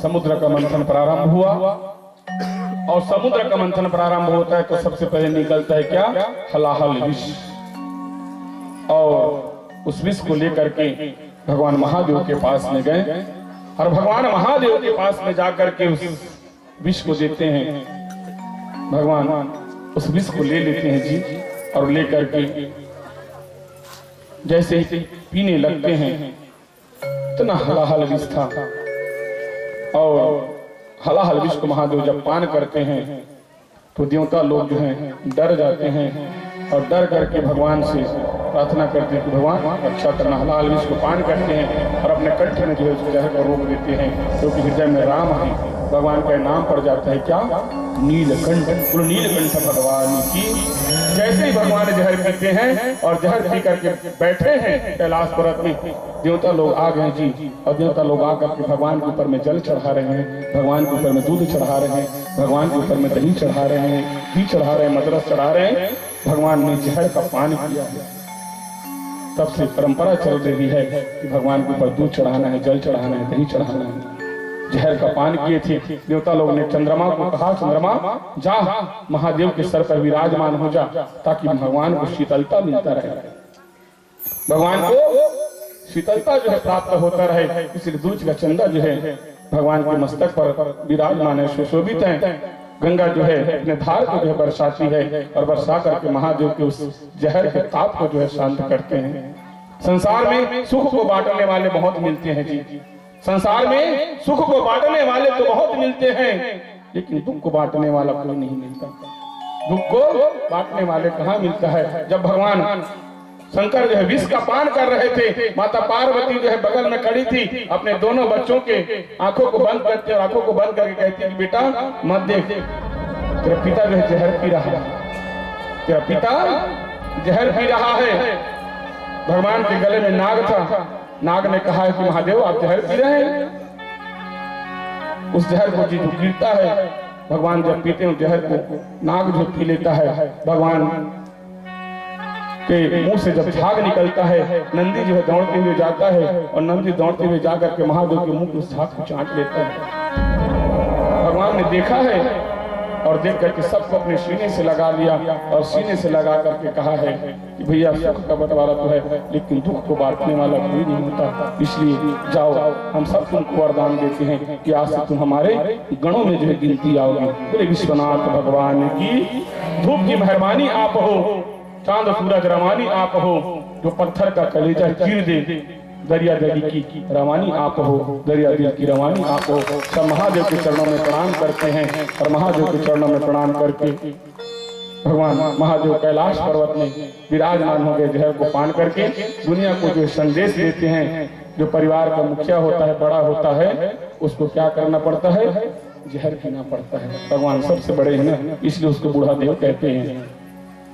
समुद्र का मंथन प्रारंभ हुआ और समुद्र का मंथन प्रारंभ होता है तो सबसे पहले निकलता है क्या? हलाहल विष। और उस विष को लेकर के भगवान महादेव के पास में गए और भगवान महादेव के पास में जाकर के उस विष को देते हैं। भगवान उस विष को ले लेते हैं जी, और लेकर के जैसे ही पीने लगते हैं इतना हलाहल विष था। और हलाहल विष को महादेव जब पान करते हैं तो देवता लोग जो हैं डर जाते हैं और डर करके भगवान से प्रार्थना करते हैं कि भगवान रक्षा करना। हलाहल विष को पान करते हैं और अपने कंठ में जो है उस जहर को रोक देते हैं, क्योंकि हृदय में राम है। भगवान का नाम पड़ जाता है क्या? नीलकंठ। बोलो नीलकंठ भगवान की। जैसे ही भगवान जहर पीते हैं और जहर पी करके बैठे हैं कैलाश पर्वत में, देवता लोग आ गए जी। और देवता लोग आकर के भगवान के ऊपर में जल चढ़ा रहे हैं, भगवान के ऊपर में दूध चढ़ा रहे हैं, भगवान के ऊपर में दही चढ़ा रहे हैं, घी चढ़ा रहे हैं, मदरस चढ़ा रहे हैं। भगवान ने जहर का पान किया है। तब से परंपरा चल रही है कि भगवान के ऊपर दूध चढ़ाना है, जल चढ़ाना है, दही चढ़ाना है। जहर का पान किए थे। देवता लोगों ने चंद्रमा को कहा, चंद्रमा जा महादेव के सर पर विराजमान हो जा, ताकि भगवान को शीतलता मिलता रहे, भगवान को शीतलता जो है प्राप्त होता रहे। इसलिए दूज का चंदा जो है भगवान के मस्तक पर विराजमान है, सुशोभित है। गंगा जो है अपने धार को जो है बरसाती है और बरसा करके महादेव के उस जहर के ताप को जो है शांत करते हैं। संसार में सुख को बांटने वाले बहुत मिलते हैं जी। संसार में सुख को बांटने वाले तो बहुत मिलते हैं, लेकिन दुख को बांटने वाला कोई नहीं मिलता। दुख को बांटने वाले कहाँ मिलता है? जब भगवान शंकर जो है विष का पान कर रहे थे, माता पार्वती जो है बगल में खड़ी थी, अपने दोनों बच्चों के आंखों को बंद करते और आंखों को बंद करके कहती है, बेटा मत देख, तेरा पिता जो है जहर पी रहा है, तेरा पिता जहर पी रहा है। भगवान के गले में नाग था। नाग ने कहा है कि महादेव आप जहर पी रहे हैं। उस जहर को जो गिरता है, भगवान जब पीते हैं जहर को, नाग जो पी लेता है। भगवान के मुंह से जब झाग निकलता है, नंदी जो है दौड़ते हुए जाता है और नंदी दौड़ते हुए जाकर के महादेव के मुंह के उस झाग को चाट लेता है। भगवान ने देखा है और देख करके सबको अपने सीने से लगा लिया और सीने से लगा करके कहा है कि भैया सुख का बंटवारा तो है, लेकिन दुख को बांटने वाला कोई नहीं होता। इसलिए जाओ, हम सब तुमको वरदान देते हैं कि आज से तुम हमारे गणों में जो है गिनती आओगे। बोले विश्वनाथ भगवान की। धूप की मेहरबानी आप हो, चांद सूरज रवानी आप हो, जो पत्थर का कलेजा चीर दे, दरिया दिल की रवानी आप हो, दरिया दिल की रवानी आप हो। सब महादेव के चरणों में प्रणाम करते हैं और महादेव के चरणों में प्रणाम करके भगवान महादेव कैलाश पर्वत में विराजमान हो गए। जहर को पान करके दुनिया को जो संदेश देते हैं, जो परिवार का मुखिया होता है, बड़ा होता है, उसको क्या करना पड़ता है? जहर पीना पड़ता है। भगवान सबसे बड़े हैं ना, इसलिए उसको बूढ़ा देव कहते हैं।